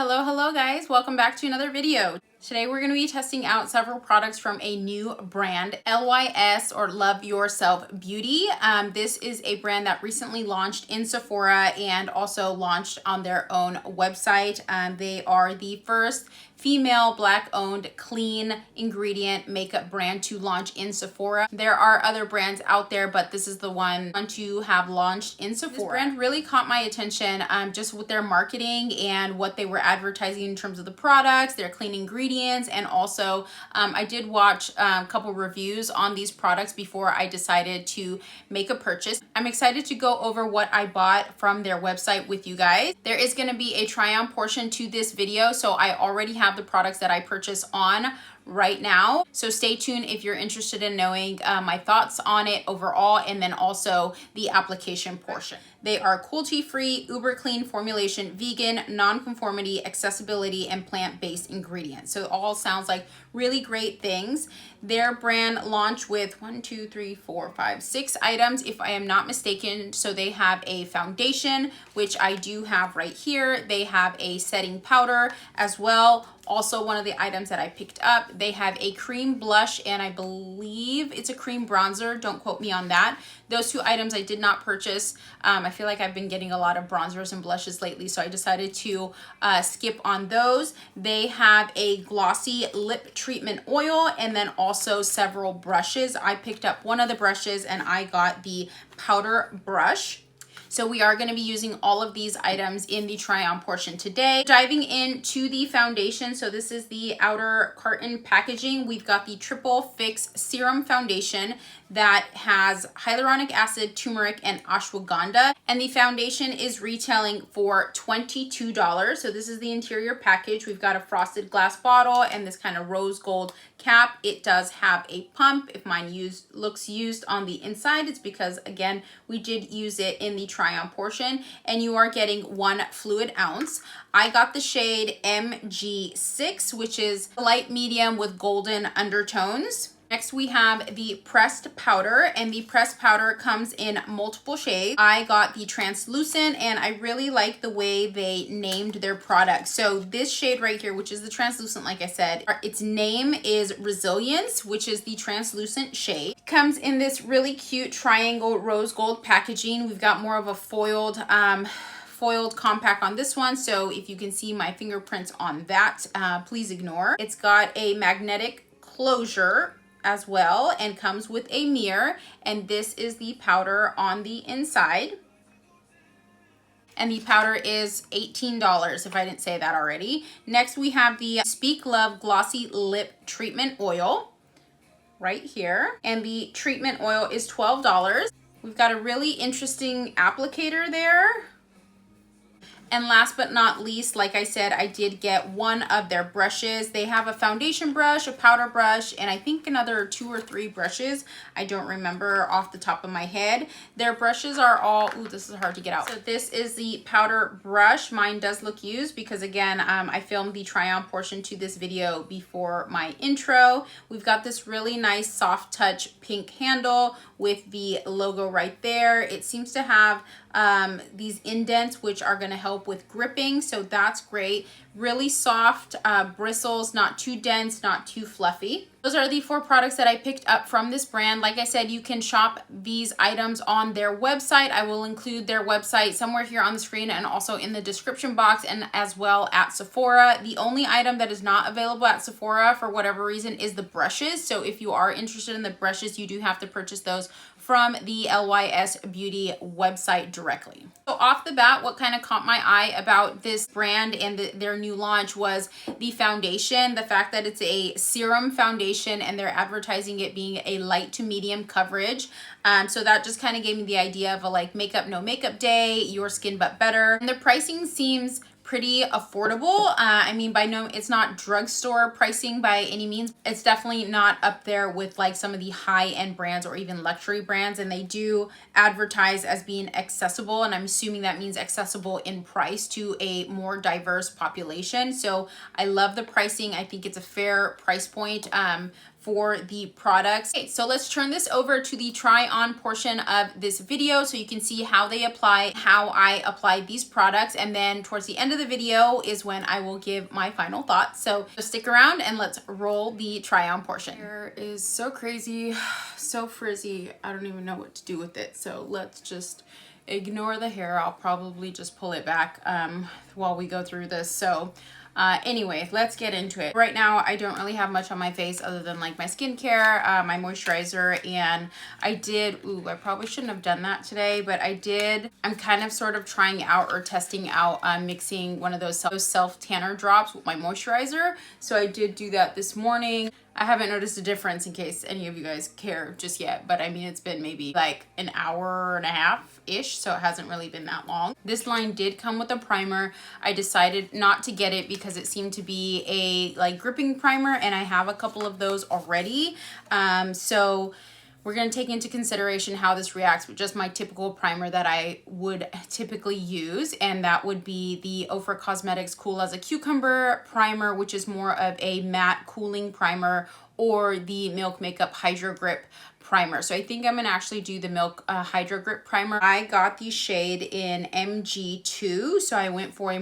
Hello guys, welcome back to another video. Today we're going to be testing out several products from a new brand, LYS or Love Yourself Beauty. This is a brand that recently launched in Sephora and also launched on their own website. They are the first female Black-owned clean ingredient makeup brand to launch in Sephora. There are other brands out there, but this is the one to have launched in Sephora. This brand really caught my attention just with their marketing and what they were advertising in terms of the products, their clean ingredients, and also I did watch a couple reviews on these products before I decided to make a purchase. I'm excited to go over what I bought from their website with you guys. There is going to be a try-on portion to this video, so I already have the products that I purchased on right now. So stay tuned if you're interested in knowing my thoughts on it overall, and then also the application portion. They are cruelty-free, uber clean formulation, vegan, non-conformity, accessibility, and plant-based ingredients. So it all sounds like really great things. Their brand launched with 6 items, if I am not mistaken. So they have a foundation, which I do have right here. They have a setting powder as well. Also, one of the items that I picked up, they have a cream blush, and I believe it's a cream bronzer. Don't quote me on that. Those two items I did not purchase. I feel like I've been getting a lot of bronzers and blushes lately, so I decided to skip on those. They have a Glossy Lip Treatment Oil, and then also several brushes. I picked up one of the brushes, and I got the powder brush. So we are going to be using all of these items in the try-on portion today. Diving into the foundation, so this is the outer carton packaging. We've got the Triple Fix Serum Foundation that has hyaluronic acid, turmeric, and ashwagandha. And the foundation is retailing for $22. So this is the interior package. We've got a frosted glass bottle and this kind of rose gold cap. It does have a pump. If mine looks used on the inside, it's because, again, we did use it in the try-on portion. And you are getting 1 fluid ounce. I got the shade MG6, which is light medium with golden undertones. Next, we have the pressed powder, and the pressed powder comes in multiple shades. I got the translucent, and I really like the way they named their product. So this shade right here, which is the translucent, like I said, its name is Resilience, which is the translucent shade. It comes in this really cute triangle rose gold packaging. We've got more of a foiled compact on this one, so if you can see my fingerprints on that, please ignore. It's got a magnetic closure as well and comes with a mirror, and this is the powder on the inside, and the powder is $18 if I didn't say that already. Next, we have the Speak Love Glossy Lip Treatment Oil right here, and the treatment oil is $12. We've got a really interesting applicator there. And last but not least, like I said, I did get one of their brushes. They have a foundation brush, a powder brush, and I think another 2 or 3 brushes. I don't remember off the top of my head. Their brushes are all, ooh, this is hard to get out. So this is the powder brush. Mine does look used because, again, I filmed the try-on portion to this video before my intro. We've got this really nice soft touch pink handle with the logo right there. It seems to have these indents, which are going to help with gripping, so that's great. Really soft bristles, not too dense, not too fluffy. Those are the 4 products that I picked up from this brand. Like I said, you can shop these items on their website. I will include their website somewhere here on the screen and also in the description box, and as well at Sephora. The only item that is not available at Sephora for whatever reason is the brushes. So if you are interested in the brushes, you do have to purchase those from the LYS Beauty website directly. So off the bat, what kind of caught my eye about this brand and their new launch was the foundation. The fact that it's a serum foundation and they're advertising it being a light to medium coverage. So that just kind of gave me the idea of a like makeup, no makeup day, your skin but better. And the pricing seems pretty affordable. I mean, it's not drugstore pricing by any means. It's definitely not up there with like some of the high-end brands or even luxury brands, and they do advertise as being accessible, and I'm assuming that means accessible in price to a more diverse population. So I love the pricing. I think it's a fair price point for the products. Okay, so let's turn this over to the try on portion of this video so you can see how they apply, how I applied these products, and then towards the end of the video is when I will give my final thoughts. So stick around and let's roll the try on portion. Hair is so crazy, so frizzy. I don't even know what to do with it. So let's just ignore the hair. I'll probably just pull it back while we go through this. So anyway, let's get into it. Right now, I don't really have much on my face other than like my skincare, my moisturizer, and I probably shouldn't have done that today, but I'm kind of sort of trying out or testing out mixing one of those self tanner drops with my moisturizer. So I did do that this morning. I haven't noticed a difference in case any of you guys care just yet, but I mean, it's been maybe like an hour and a half-ish, so it hasn't really been that long. This line did come with a primer. I decided not to get it because it seemed to be a like gripping primer, and I have a couple of those already. So we're going to take into consideration how this reacts with just my typical primer that I would typically use, and that would be the Ofra Cosmetics Cool as a Cucumber primer, which is more of a matte cooling primer, or the Milk Makeup Hydro Grip primer. So I think I'm gonna actually do the Milk Hydro Grip primer. I got the shade in MG2, so I went for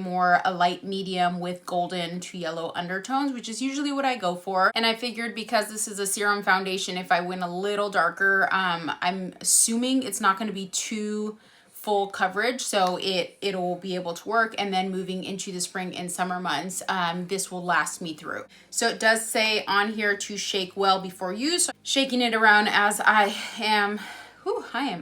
a light medium with golden to yellow undertones, which is usually what I go for. And I figured because this is a serum foundation, if I went a little darker, I'm assuming it's not gonna be too full coverage, so it'll be able to work. And then moving into the spring and summer months, this will last me through. So it does say on here to shake well before use. So shaking it around as I am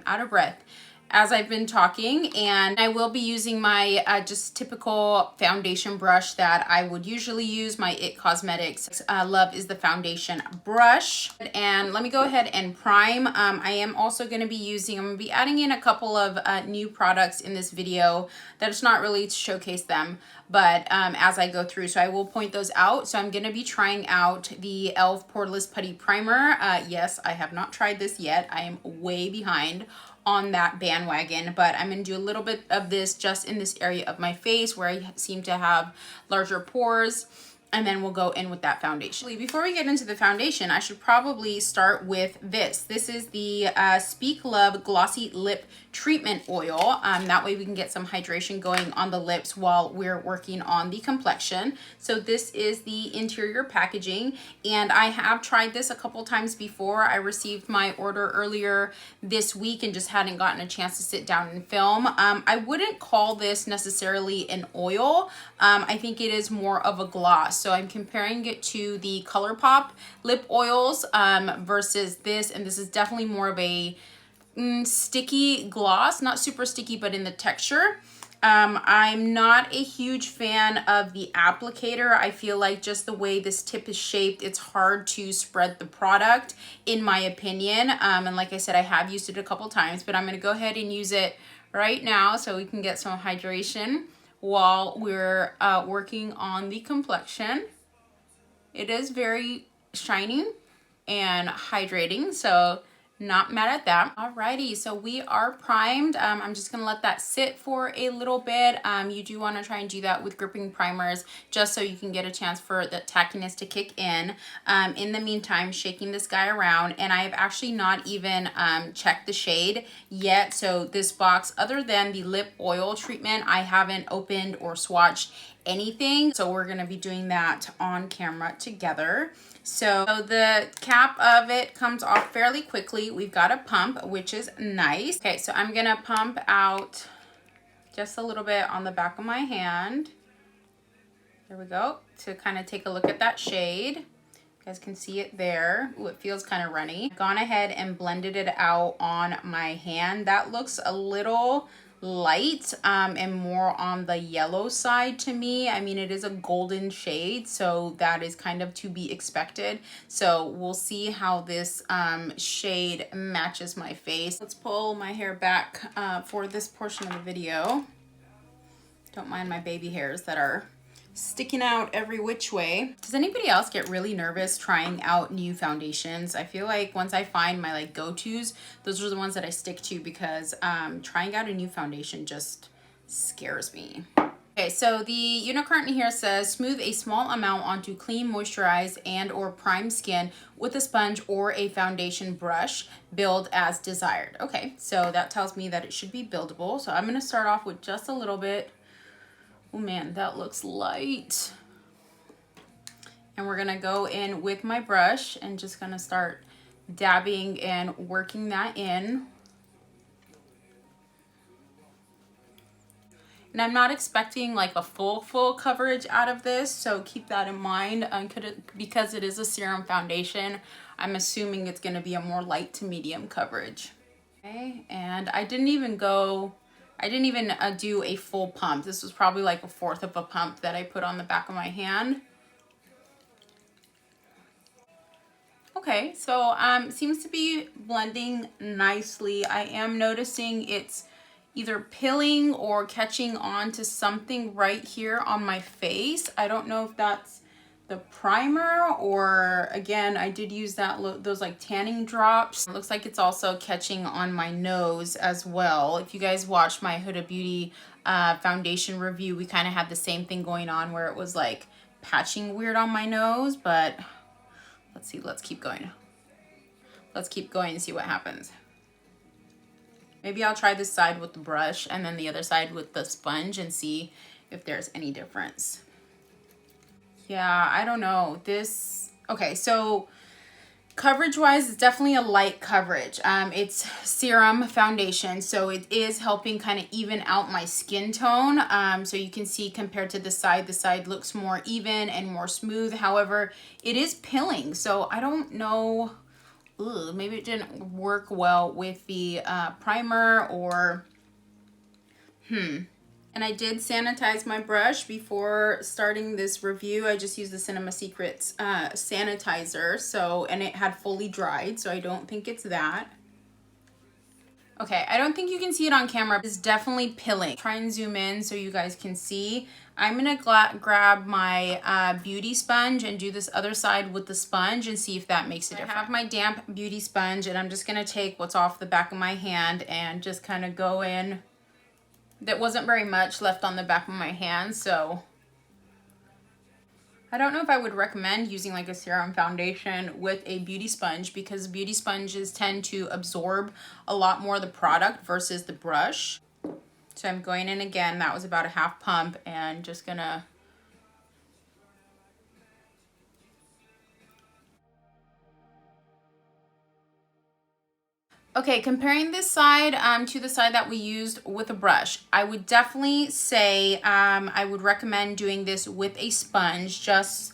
out of breath as I've been talking, and I will be using my just typical foundation brush that I would usually use, my IT Cosmetics Love is the Foundation brush. And let me go ahead and prime. I am also going to be adding in a couple of new products in this video that it's not really to showcase them, but as I go through, so I will point those out. So I'm going to be trying out the e.l.f. Portless Putty Primer. Yes, I have not tried this yet. I am way behind on that bandwagon, but I'm going to do a little bit of this just in this area of my face where I seem to have larger pores, and then we'll go in with that foundation. Before we get into the foundation, I should probably start with this. This is the Speak Love Glossy Lip Treatment Oil. That way we can get some hydration going on the lips while we're working on the complexion. So this is the interior packaging, and I have tried this a couple times before. I received my order earlier this week and just hadn't gotten a chance to sit down and film. I wouldn't call this necessarily an oil. I think it is more of a gloss. So I'm comparing it to the ColourPop lip oils versus this, and this is definitely more of a sticky gloss, not super sticky, but in the texture. I'm not a huge fan of the applicator. I feel like just the way this tip is shaped, it's hard to spread the product, in my opinion. And like I said, I have used it a couple times, but I'm going to go ahead and use it right now so we can get some hydration while we're working on the complexion. It is very shiny and hydrating, so not mad at that. Alrighty, so we are primed. I'm just gonna let that sit for a little bit. You do want to try and do that with gripping primers just so you can get a chance for the tackiness to kick in. In the meantime, shaking this guy around, and I have actually not even checked the shade yet. So this box, other than the lip oil treatment, I haven't opened or swatched anything. So we're gonna be doing that on camera together. So the cap of it comes off fairly quickly. We've got a pump, which is nice. Okay, so I'm gonna pump out just a little bit on the back of my hand. There we go, to kind of take a look at that shade. You guys can see it there. Ooh, it feels kind of runny. I've gone ahead and blended it out on my hand. That looks a little light and more on the yellow side to me. I mean, it is a golden shade, so that is kind of to be expected. So we'll see how this shade matches my face. Let's pull my hair back for this portion of the video. Don't mind my baby hairs that are sticking out every which way. Does anybody else get really nervous trying out new foundations? I feel like once I find my like go-tos, those are the ones that I stick to, because trying out a new foundation just scares me. Okay, so the unicorn here says smooth a small amount onto clean, moisturized, and or prime skin with a sponge or a foundation brush. Build as desired. Okay, so that tells me that it should be buildable. So I'm going to start off with just a little bit. Oh man, that looks light. And we're going to go in with my brush and just going to start dabbing and working that in. And I'm not expecting like a full coverage out of this, so keep that in mind. Because it is a serum foundation, I'm assuming it's going to be a more light to medium coverage. Okay, and I didn't even do a full pump. This was probably like a fourth of a pump that I put on the back of my hand. Okay, so seems to be blending nicely. I am noticing it's either pilling or catching on to something right here on my face. I don't know if that's the primer or, again, I did use those like tanning drops. It looks like it's also catching on my nose as well. If you guys watched my Huda Beauty foundation review, we kind of had the same thing going on where it was like patching weird on my nose, but let's see, let's keep going. Let's keep going and see what happens. Maybe I'll try this side with the brush and then the other side with the sponge and see if there's any difference. Yeah, I don't know. Okay, so coverage wise, it's definitely a light coverage. It's serum foundation, so it is helping kind of even out my skin tone. So you can see compared to the side looks more even and more smooth. However, it is pilling, so I don't know. Maybe it didn't work well with the primer or And I did sanitize my brush before starting this review. I just used the Cinema Secrets sanitizer, and it had fully dried, so I don't think it's that. Okay, I don't think you can see it on camera. It's definitely pilling. Try and zoom in so you guys can see. I'm gonna grab my beauty sponge and do this other side with the sponge and see if that makes a difference. I have my damp beauty sponge and I'm just gonna take what's off the back of my hand and just kind of go in. There wasn't very much left on the back of my hand, so I don't know if I would recommend using like a serum foundation with a beauty sponge because beauty sponges tend to absorb a lot more of the product versus the brush. So I'm going in again. That was about a half pump and just gonna Okay, comparing this side to the side that we used with a brush, I would definitely say I would recommend doing this with a sponge just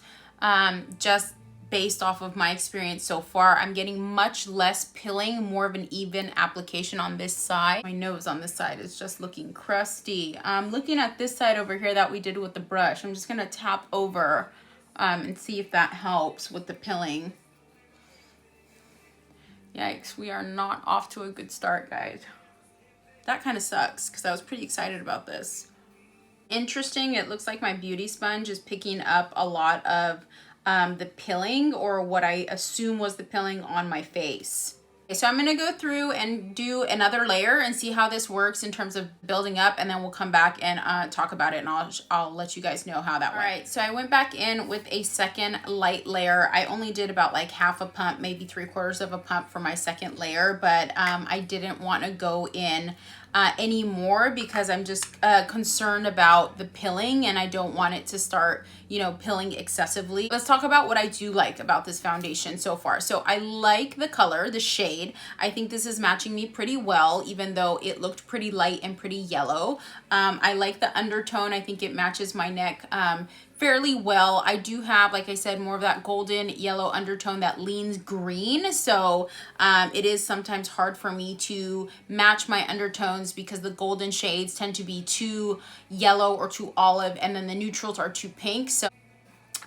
based off of my experience so far. I'm getting much less pilling, more of an even application on this side. My nose on this side is just looking crusty. Looking at this side over here that we did with the brush, I'm just gonna tap over and see if that helps with the pilling. Yikes, we are not off to a good start, guys. That kind of sucks because I was pretty excited about this. Interesting, it looks like my beauty sponge is picking up a lot of the pilling, or what I assume was the pilling, on my face. Okay, so I'm gonna go through and do another layer and see how this works in terms of building up, and then we'll come back and talk about it, and I'll let you guys know how that went. All right, so I went back in with a second light layer. I only did about like half a pump, maybe 3/4 of a pump for my second layer, but I didn't want to go in anymore because I'm just concerned about the pilling and I don't want it to start, pilling excessively. Let's talk about what I do like about this foundation so far. So I like the color, the shade. I think this is matching me pretty well, even though it looked pretty light and pretty yellow. I like the undertone. I think it matches my neck fairly well. I do have, like I said, more of that golden yellow undertone that leans green. So it is sometimes hard for me to match my undertones because the golden shades tend to be too yellow or too olive, and then the neutrals are too pink. So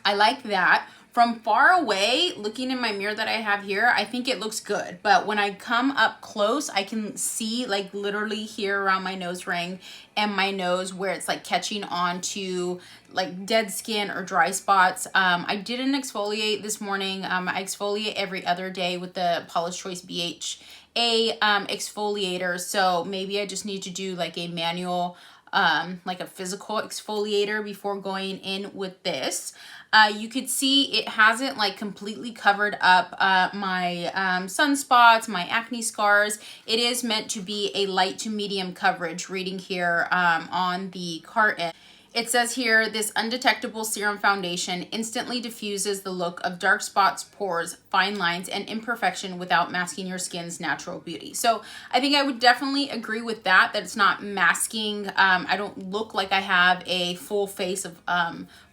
I like that. From far away, looking in my mirror that I have here, I think it looks good. But when I come up close, I can see like literally here around my nose ring and my nose where it's like catching on to like dead skin or dry spots. I didn't exfoliate this morning. I exfoliate every other day with the Paula's Choice BHA exfoliator. So maybe I just need to do like a manual like a physical exfoliator before going in with this. You could see it hasn't like completely covered up my sunspots, my acne scars. It is meant to be a light to medium coverage, reading here on the carton. It says here, this undetectable serum foundation instantly diffuses the look of dark spots, pores, fine lines, and imperfection without masking your skin's natural beauty. So I think I would definitely agree with that it's not masking. I don't look like I have a full face of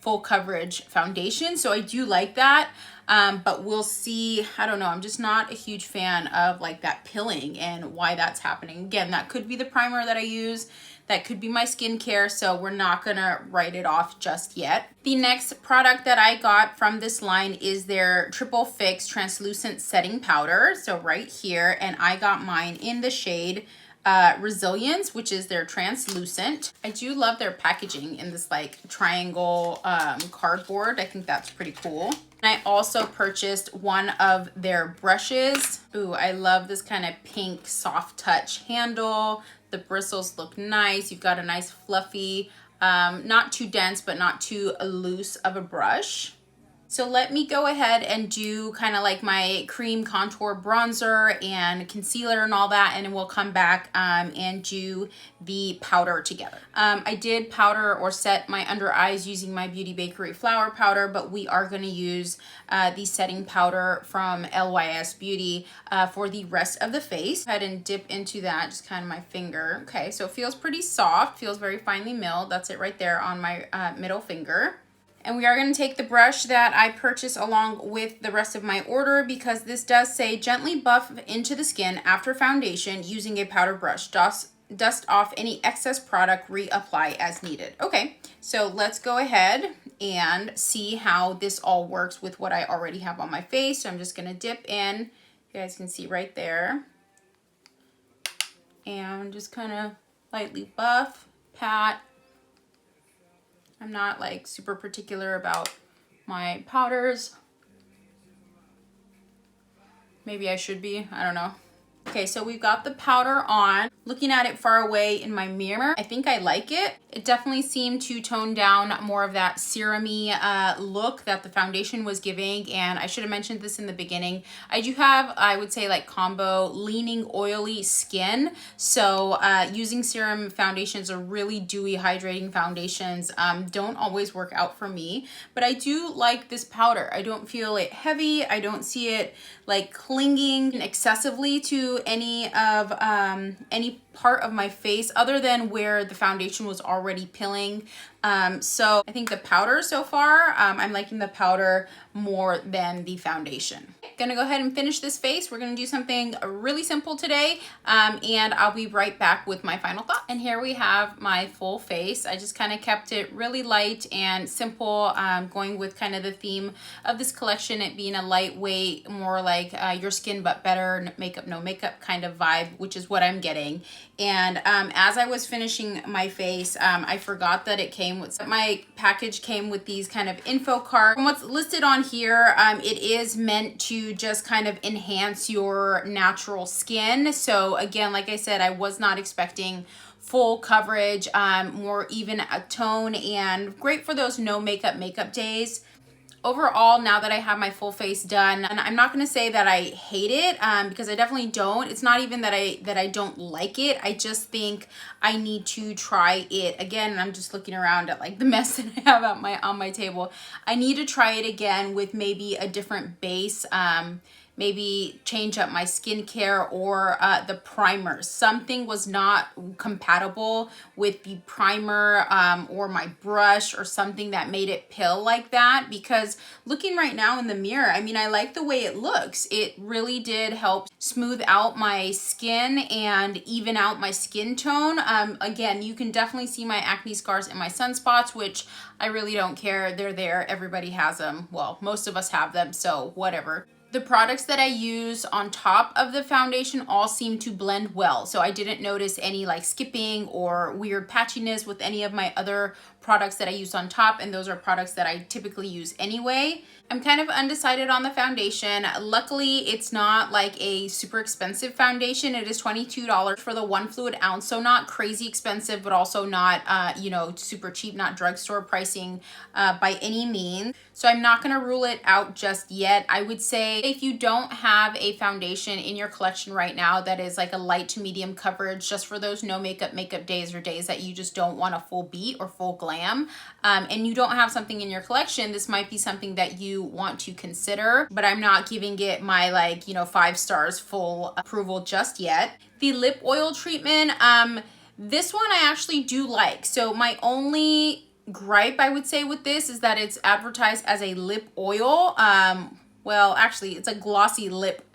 full coverage foundation. So I do like that. But we'll see. I don't know. I'm just not a huge fan of like that pilling and why that's happening. Again, that could be the primer that I use. That could be my skincare, so we're not gonna write it off just yet. The next product that I got from this line is their Triple Fix Translucent Setting Powder. So right here, and I got mine in the shade Resilience, which is their translucent. I do love their packaging in this like triangle cardboard. I think that's pretty cool. And I also purchased one of their brushes. Ooh, I love this kind of pink soft touch handle. The bristles look nice. You've got a nice fluffy, not too dense, but not too loose of a brush. So let me go ahead and do kind of like my cream contour bronzer and concealer and all that, and then we'll come back and do the powder together. I did powder or set my under eyes using my Beauty Bakery flour powder, but we are going to use the setting powder from LYS Beauty for the rest of the face. Go ahead and dip into that, just kind of my finger. Okay, so it feels pretty soft, feels very finely milled. That's it right there on my middle finger. And we are going to take the brush that I purchased along with the rest of my order, because this does say gently buff into the skin after foundation using a powder brush. Dust off any excess product, reapply as needed. Okay, so let's go ahead and see how this all works with what I already have on my face. So I'm just going to dip in. You guys can see right there. And just kind of lightly buff, pat. I'm not like super particular about my powders. Maybe I should be, I don't know. Okay, so we've got the powder on. Looking at it far away in my mirror, I think I like it. It definitely seemed to tone down more of that serum-y look that the foundation was giving. And I should have mentioned this in the beginning. I do have, I would say, like combo leaning oily skin. So using serum foundations or really dewy hydrating foundations don't always work out for me. But I do like this powder. I don't feel it heavy. I don't see it like clinging excessively to any of any part of my face other than where the foundation was already pilling. So I think the powder so far, I'm liking the powder more than the foundation. Gonna go ahead and finish this face. We're gonna do something really simple today, and I'll be right back with my final thought. And here we have my full face. I just kind of kept it really light and simple, going with kind of the theme of this collection, it being a lightweight, more like your skin but better, makeup no makeup kind of vibe, which is what I'm getting. And as I was finishing my face, I forgot that it came with, my package came with these kind of info cards. From what's listed on here, it is meant to just kind of enhance your natural skin. So again, like I said, I was not expecting full coverage, more even a tone, and great for those no makeup days. Overall, now that I have my full face done, and I'm not going to say that I hate it, because I definitely don't. It's not even that I don't like it. I just think I need to try it again. And I'm just looking around at like the mess that I have on my table. I need to try it again with maybe a different base. Maybe change up my skincare or the primer. Something was not compatible with the primer or my brush or something that made it pill like that, because looking right now in the mirror, I mean, I like the way it looks. It really did help smooth out my skin and even out my skin tone. Again, you can definitely see my acne scars and my sunspots, which I really don't care. They're there. Everybody has them. Well, most of us have them, so whatever. The products that I use on top of the foundation all seem to blend well. So I didn't notice any like skipping or weird patchiness with any of my other products that I use on top, and those are products that I typically use anyway. I'm kind of undecided on the foundation. Luckily, it's not like a super expensive foundation. It is $22 for the 1 fluid ounce, so not crazy expensive, but also not, you know, super cheap, not drugstore pricing by any means. So I'm not gonna rule it out just yet. I would say if you don't have a foundation in your collection right now that is like a light to medium coverage, just for those no makeup days or days that you just don't want a full beat or full glam, and you don't have something in your collection, this might be something that you want to consider, but I'm not giving it my like, you know, 5 stars full approval just yet. The lip oil treatment, this one I actually do like. So my only gripe I would say with this is that it's advertised as a lip oil. Well, actually it's a glossy lip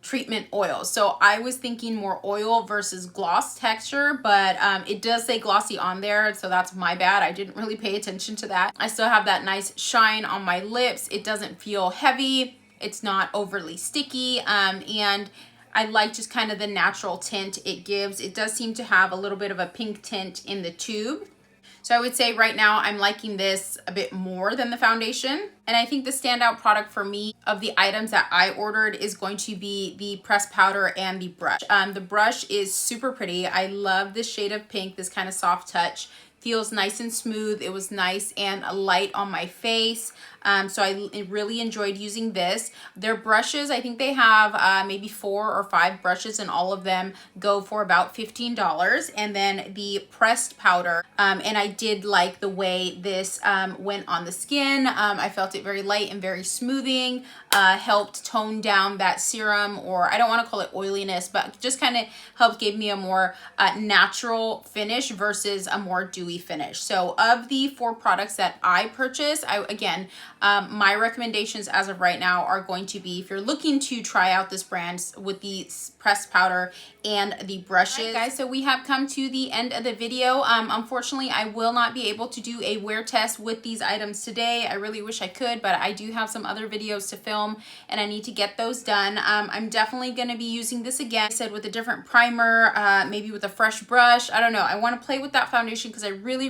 treatment oil. So I was thinking more oil versus gloss texture, but it does say glossy on there, so that's my bad. I didn't really pay attention to that. I still have that nice shine on my lips. It doesn't feel heavy. It's not overly sticky, and I like just kind of the natural tint it gives. It does seem to have a little bit of a pink tint in the tube. So I would say right now I'm liking this a bit more than the foundation. And I think the standout product for me of the items that I ordered is going to be the pressed powder and the brush. The brush is super pretty. I love this shade of pink, this kind of soft touch. Feels nice and smooth. It was nice and light on my face. So I really enjoyed using this. Their brushes, I think they have maybe 4 or 5 brushes, and all of them go for about $15. And then the pressed powder, and I did like the way this went on the skin. I felt it very light and very smoothing, helped tone down that serum, or I don't want to call it oiliness, but just kind of helped give me a more natural finish versus a more dewy finish. So of the 4 products that I purchased, my recommendations as of right now are going to be, if you're looking to try out this brand, with the pressed powder and the brushes. All right, guys, so we have come to the end of the video. Unfortunately, I will not be able to do a wear test with these items today. I really wish I could, but I do have some other videos to film and I need to get those done. I'm definitely going to be using this again, I said, with a different primer, maybe with a fresh brush. I don't know. I want to play with that foundation because I really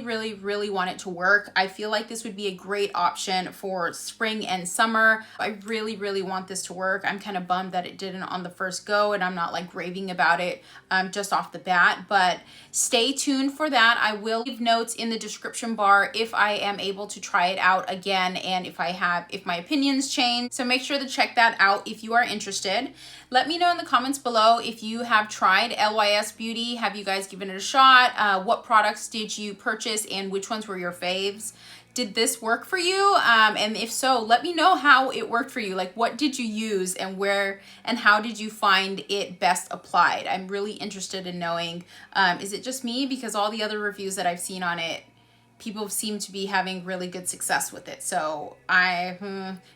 want it to work. I feel like this would be a great option for spring and summer. I really want this to work. I'm kind of bummed that it didn't on the first go, and I'm not like raving about it just off the bat, but stay tuned for that. I will leave notes in the description bar if I am able to try it out again, and if my opinions change. So make sure to check that out if you are interested. Let me know in the comments below if you have tried LYS Beauty. Have you guys given it a shot? What products did you purchase and which ones were your faves? Did this work for you? And if so, let me know how it worked for you. Like, what did you use and where and how did you find it best applied? I'm really interested in knowing, is it just me? Because all the other reviews that I've seen on it, people seem to be having really good success with it. So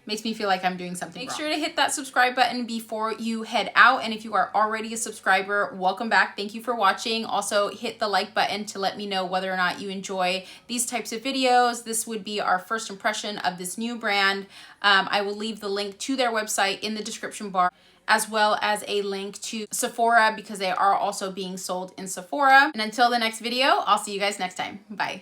makes me feel like I'm doing something wrong. Make sure to hit that subscribe button before you head out. And if you are already a subscriber, welcome back. Thank you for watching. Also hit the like button to let me know whether or not you enjoy these types of videos. This would be our first impression of this new brand. I will leave the link to their website in the description bar, as well as a link to Sephora because they are also being sold in Sephora. And until the next video, I'll see you guys next time. Bye.